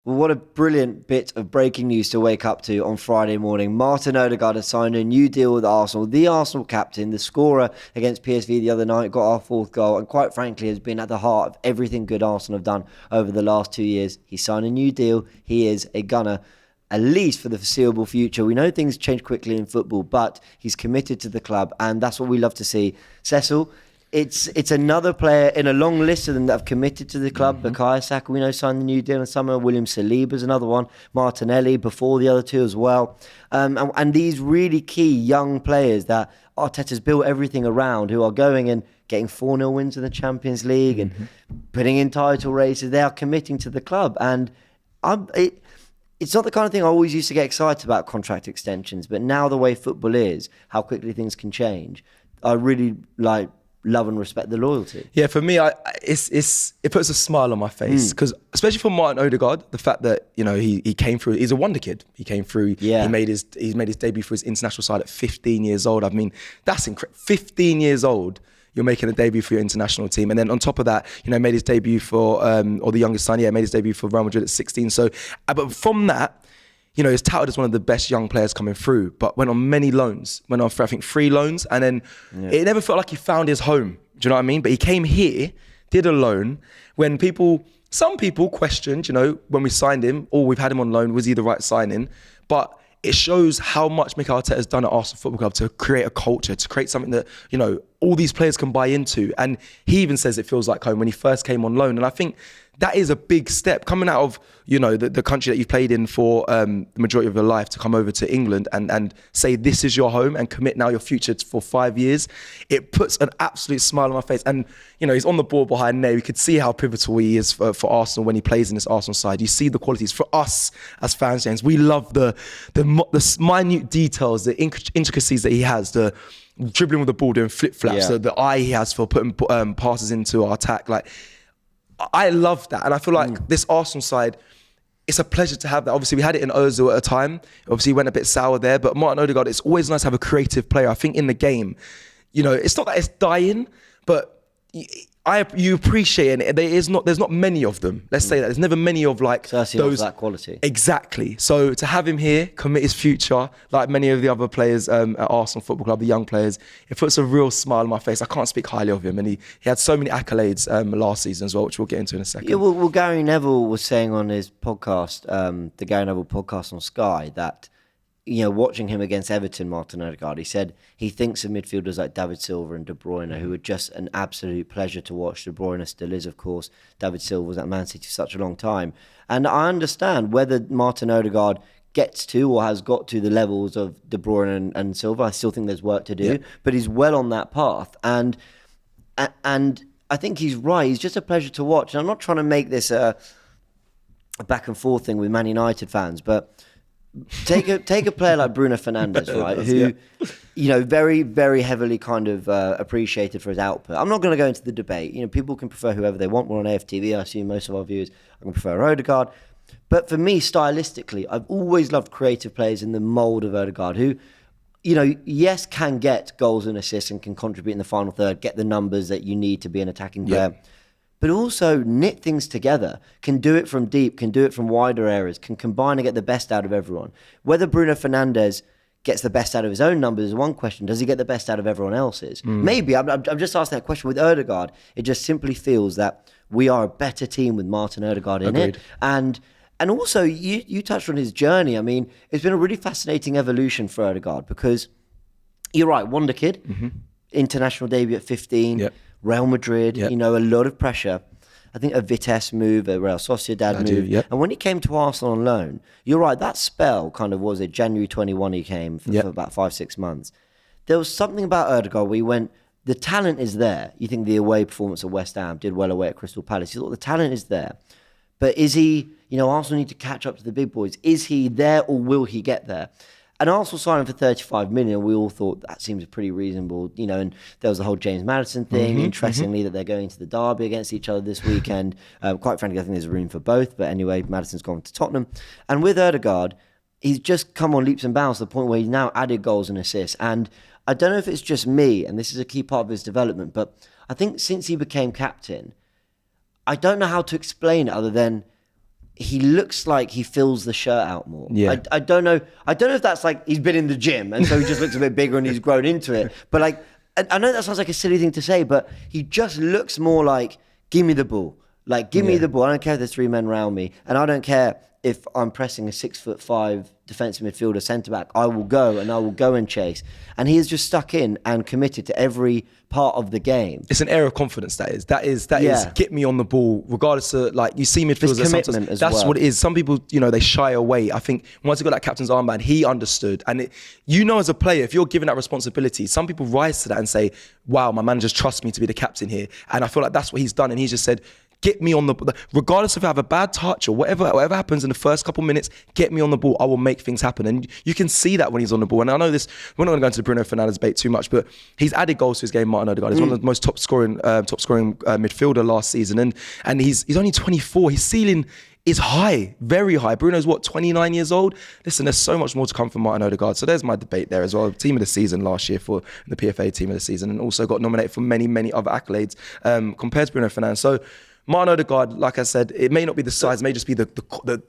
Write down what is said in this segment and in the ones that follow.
Well, what a brilliant bit of breaking news to wake up to on Friday morning. Martin Odegaard has signed a new deal with Arsenal. The Arsenal captain, the scorer against PSV the other night, got our 4th goal and quite frankly has been at the heart of everything good Arsenal have done over the last 2 years. He signed a new deal. He is a gunner, at least for the foreseeable future. We know things change quickly in football, but he's committed to the club and that's what we love to see. Cecil, it's another player in a long list of them that have committed to the club. Bukayo Saka, we know, signed the new deal in summer. William Saliba's another one. Martinelli before the other two as well. And these really key young players that Arteta's built everything around, who are going and getting 4-0 wins in the Champions League and putting in title races. They are committing to the club. And it's not the kind of thing I always used to get excited about, contract extensions. But now the way football is, how quickly things can change, I really love and respect the loyalty. Yeah, for me, it puts a smile on my face because, especially for Martin Odegaard, the fact that he came through. He's a wonder kid. He came through. Yeah. He made his debut for his international side at 15 years old. I mean, that's incredible. 15 years old, you're making a debut for your international team, and then on top of that, made his debut for or the youngest son, made his debut for Real Madrid at 16. So, but from that, he's touted as one of the best young players coming through, but went on many loans, went on for, I think, 3 loans, and then it never felt like he found his home. Do you know what I mean? But he came here, did a loan, when some people questioned, when we signed him, we've had him on loan, was he the right signing? But it shows how much Mikel Arteta has done at Arsenal Football Club to create a culture, to create something that, all these players can buy into. And he even says it feels like home when he first came on loan. And I think that is a big step coming out of, the country that you've played in for the majority of your life, to come over to England and say this is your home and commit now your future for 5 years. It puts an absolute smile on my face. And, he's on the ball behind there. You could see how pivotal he is for Arsenal when he plays in this Arsenal side. You see the qualities. For us as fans, James, we love the minute details, the intricacies that he has, the dribbling with the ball, doing flip-flaps, the eye he has for putting passes into our attack. I love that. And I feel like this Arsenal side, it's a pleasure to have that. Obviously, we had it in Ozil at a time. Obviously, he went a bit sour there. But Martin Odegaard, it's always nice to have a creative player. I think in the game, it's not that it's dying, but you appreciate it. There's not many of them. Let's say that. There's never many of those of that quality. Exactly. So to have him here, commit his future, like many of the other players at Arsenal Football Club, the young players, it puts a real smile on my face. I can't speak highly of him. And he had so many accolades last season as well, which we'll get into in a second. Yeah, well, Gary Neville was saying on his podcast, the Gary Neville podcast on Sky, that watching him against Everton, Martin Odegaard, he said he thinks of midfielders like David Silva and De Bruyne, who are just an absolute pleasure to watch. De Bruyne still is, of course. David Silva was at Man City for such a long time. And I understand whether Martin Odegaard gets to or has got to the levels of De Bruyne and Silva. I still think there's work to do, but he's well on that path. And I think he's right. He's just a pleasure to watch. And I'm not trying to make this a back and forth thing with Man United fans, but take a player like Bruno Fernandes, right? Who, very, very heavily kind of appreciated for his output. I'm not going to go into the debate. People can prefer whoever they want. We're on AFTV. I assume most of our viewers are going to prefer Odegaard. But for me, stylistically, I've always loved creative players in the mould of Odegaard who, yes, can get goals and assists and can contribute in the final third, get the numbers that you need to be an attacking player. But also knit things together, can do it from deep, can do it from wider areas, can combine and get the best out of everyone. Whether Bruno Fernandes gets the best out of his own numbers is one question. Does he get the best out of everyone else's? Maybe. I'm just asking that question with Odegaard. It just simply feels that we are a better team with Martin Odegaard in it. And also, you touched on his journey. I mean, it's been a really fascinating evolution for Odegaard because you're right, wonder kid, international debut at 15, Real Madrid, a lot of pressure. I think a Vitesse move, a Real Sociedad move. And when he came to Arsenal on loan, you're right, that spell kind of was it January 21 he came for about 5-6 months. There was something about Odegaard where he went, the talent is there. You think the away performance at West Ham did well away at Crystal Palace. You thought the talent is there. But is he, Arsenal need to catch up to the big boys. Is he there or will he get there? And Arsenal signed him for 35 million. We all thought that seems pretty reasonable, and there was the whole James Maddison thing. Interestingly, that they're going to the derby against each other this weekend. Quite frankly, I think there's room for both. But anyway, Maddison's gone to Tottenham. And with Odegaard, he's just come on leaps and bounds to the point where he's now added goals and assists. And I don't know if it's just me, and this is a key part of his development, but I think since he became captain, I don't know how to explain it other than he looks like he fills the shirt out more. Yeah. I don't know if that's like he's been in the gym and so he just looks a bit bigger and he's grown into it. But like, I know that sounds like a silly thing to say, but he just looks more like, give me the ball. Like, give me the ball. I don't care if there's 3 men around me. And I don't care if I'm pressing a 6'5" defensive midfielder, centre-back. I will go and chase. And he is just stuck in and committed to every part of the game. It's an air of confidence, that is. That is get me on the ball, regardless of, like, you see midfielders sometimes, that's what it is. Some people, they shy away. I think once he got that captain's armband, he understood. And as a player, if you're given that responsibility, some people rise to that and say, wow, my manager trusts me to be the captain here. And I feel like that's what he's done. And he's just said, get me on the ball. Regardless if I have a bad touch or whatever happens in the first couple minutes, get me on the ball. I will make things happen. And you can see that when he's on the ball. And I know this, we're not going to go into the Bruno Fernandes debate too much, but he's added goals to his game, Martin Odegaard. He's one of the most top scoring midfielder last season. And he's only 24. His ceiling is high, very high. Bruno's 29 years old? Listen, there's so much more to come from Martin Odegaard. So there's my debate there as well. Team of the season last year for the PFA team of the season, and also got nominated for many, many other accolades compared to Bruno Fernandes. So Martin Odegaard, like I said, it may not be the size, it may just be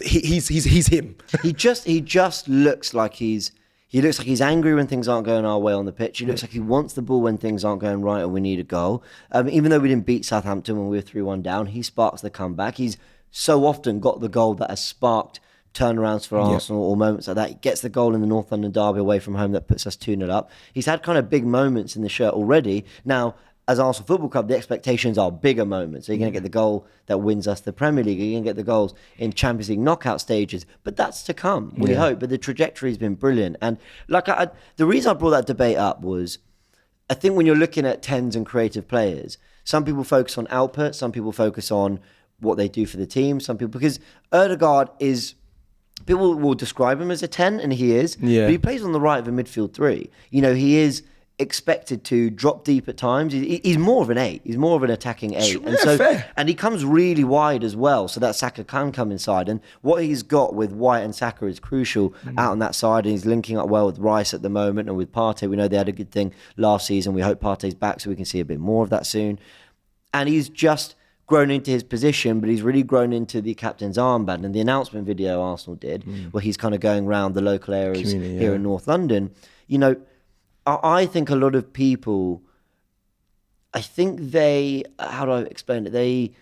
he's him. He just looks like he's angry when things aren't going our way on the pitch. He looks like he wants the ball when things aren't going right and we need a goal. Even though we didn't beat Southampton when we were 3-1 down, he sparks the comeback. He's so often got the goal that has sparked turnarounds for Arsenal or moments like that. He gets the goal in the North London derby away from home that puts us 2-0 up. He's had kind of big moments in the shirt already. Now, as Arsenal Football Club, the expectations are bigger moments. So you're going to get the goal that wins us the Premier League. You're going to get the goals in Champions League knockout stages. But that's to come, we hope. But the trajectory has been brilliant. And like the reason I brought that debate up was, I think when you're looking at 10s and creative players, some people focus on output, some people focus on what they do for the team, some people... Because Odegaard is... People will describe him as a 10, and he is. Yeah. But he plays on the right of a midfield 3. He is expected to drop deep at times. He's more of an 8. He's more of an attacking 8. Fair. And he comes really wide as well, so that Saka can come inside. And what he's got with White and Saka is crucial out on that side. And he's linking up well with Rice at the moment and with Partey. We know they had a good thing last season. We hope Partey's back so we can see a bit more of that soon. And he's just grown into his position, but he's really grown into the captain's armband. And the announcement video Arsenal did, where he's kind of going around the local areas here in North London, I think a lot of people, how do I explain it? They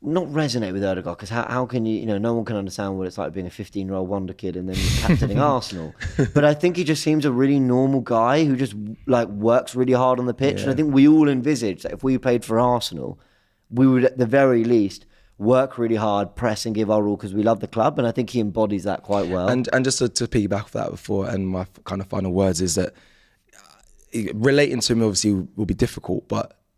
not resonate with Odegaard, because how can no one can understand what it's like being a 15-year-old wonder kid and then captaining Arsenal. But I think he just seems a really normal guy who just works really hard on the pitch. And I think we all envisage that if we played for Arsenal, we would at the very least work really hard, press and give our all because we love the club. And I think he embodies that quite well. And just to piggyback off that before, and my kind of final words is that relating to him obviously will be difficult,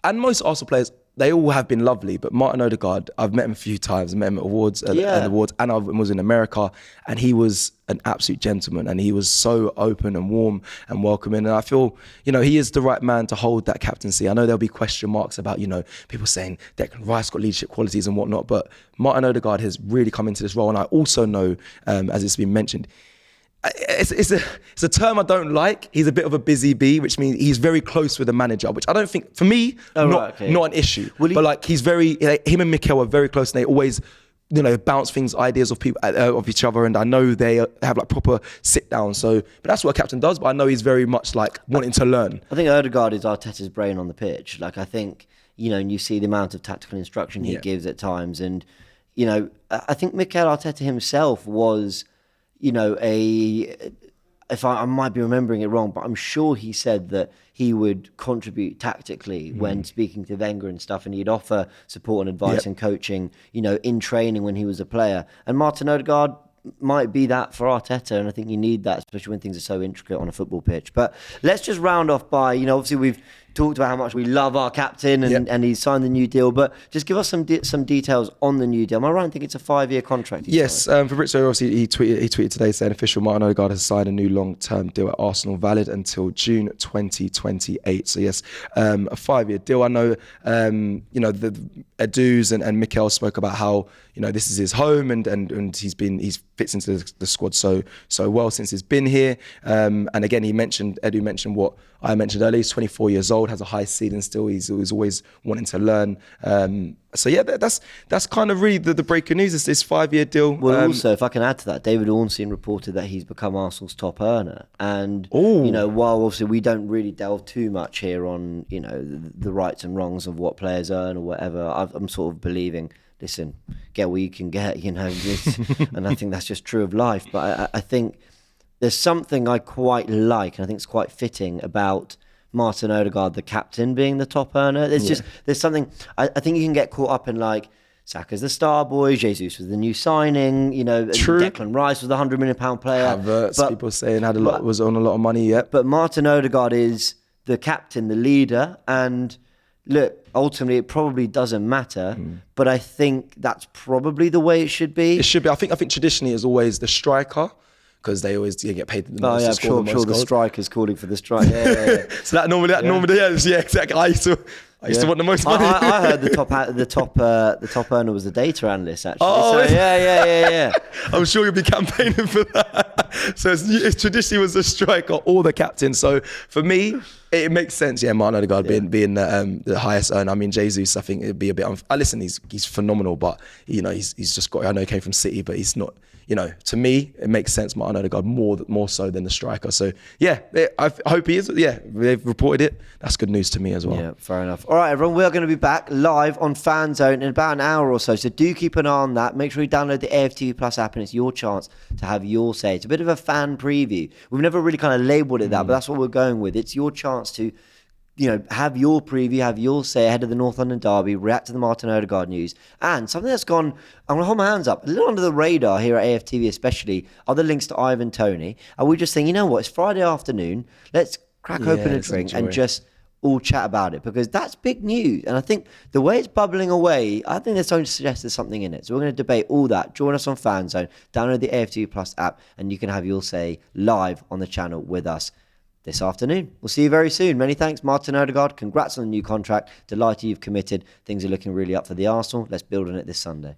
and most Arsenal players, they all have been lovely, but Martin Odegaard, I've met him a few times. I met him at awards, and I was in America, and he was an absolute gentleman, and he was so open and warm and welcoming. And I feel, he is the right man to hold that captaincy. I know there'll be question marks about, people saying Declan Rice got leadership qualities and whatnot, but Martin Odegaard has really come into this role. And I also know, as it's been mentioned, it's a term I don't like. He's a bit of a busy bee, which means he's very close with the manager, which I don't think, for me, not an issue. But he's very, him and Mikel are very close, and they always, bounce ideas of people, of each other. And I know they have proper sit down. So, but that's what a captain does. But I know he's very much wanting to learn. I think Odegaard is Arteta's brain on the pitch. I think, and you see the amount of tactical instruction he gives at times. And, I think Mikel Arteta himself was, if I might be remembering it wrong, but I'm sure he said that he would contribute tactically when speaking to Wenger and stuff, and he'd offer support and advice and coaching, in training when he was a player. And Martin Odegaard might be that for Arteta, and I think you need that, especially when things are so intricate on a football pitch. But let's just round off by, obviously we've talked about how much we love our captain and he's signed the new deal, but just give us some details on the new deal. Am I right? I think it's a 5-year contract. Yes, Fabrizio, obviously he tweeted today saying official Martin Odegaard has signed a new long-term deal at Arsenal, valid until June 2028. So yes, a 5-year deal. I know, the Edus and Mikel spoke about how, this is his home and he's fits into the squad so well since he's been here. And again, Edu mentioned what I mentioned earlier, he's 24 years old, has a high ceiling still. He's always wanting to learn. So yeah, that's kind of really the breaking news. It's this 5-year deal. Well, also, if I can add to that, David Ornstein reported that he's become Arsenal's top earner. And, you know, while obviously we don't really delve too much here on, you know, the rights and wrongs of what players earn or whatever, I'm sort of believing, listen, get what you can get, you know, and I think that's just true of life. But I think there's something I quite like, and I think it's quite fitting about Martin Odegaard, the captain, being the top earner. There's something, I think you can get caught up in, like, Saka's the star boy, Jesus was the new signing, you know, Declan Rice was the £100 million player. Havertz, people saying was on a lot of money, yeah. But Martin Odegaard is the captain, the leader, and look, ultimately it probably doesn't matter, but I think that's probably the way it should be. It should be. I think traditionally it's always the striker, because they always get paid the most. Oh yeah, I'm sure the striker's calling for the strike. Yeah. So that normally, yeah, exactly. I used to want the most money. I heard the top earner was the data analyst, actually. Oh, so, yeah. I'm sure you'll be campaigning for that. So it's traditionally was the striker or the captain. So for me, it makes sense. Yeah, Martin Odegaard being the highest earner. I mean, Jesus, I think it'd be a bit. Listen, he's phenomenal, but you know, he's just got. I know he came from City, but he's not. You know, to me, it makes sense, Martin Odegaard, more so than the striker. So, yeah, I hope he is. Yeah, they've reported it. That's good news to me as well. Yeah, fair enough. All right, everyone, we are going to be back live on Fan Zone in about an hour or so. So do keep an eye on that. Make sure you download the AFTV Plus app, and it's your chance to have your say. It's a bit of a fan preview. We've never really kind of labelled it that, but that's what we're going with. It's your chance to, you know, have your preview, have your say ahead of the North London derby, react to the Martin Odegaard news. And something that's gone, I'm going to hold my hands up, a little under the radar here at AFTV especially, are the links to Ivan Toney. And we just think, you know what, it's Friday afternoon, let's crack open a drink and just all chat about it, because that's big news. And I think the way it's bubbling away, I think there's something to suggest there's something in it. So we're going to debate all that. Join us on Fan Zone, download the AFTV Plus app, and you can have your say live on the channel with us this afternoon. We'll see you very soon. Many thanks, Martin Odegaard. Congrats on the new contract. Delighted you've committed. Things are looking really up for the Arsenal. Let's build on it this Sunday.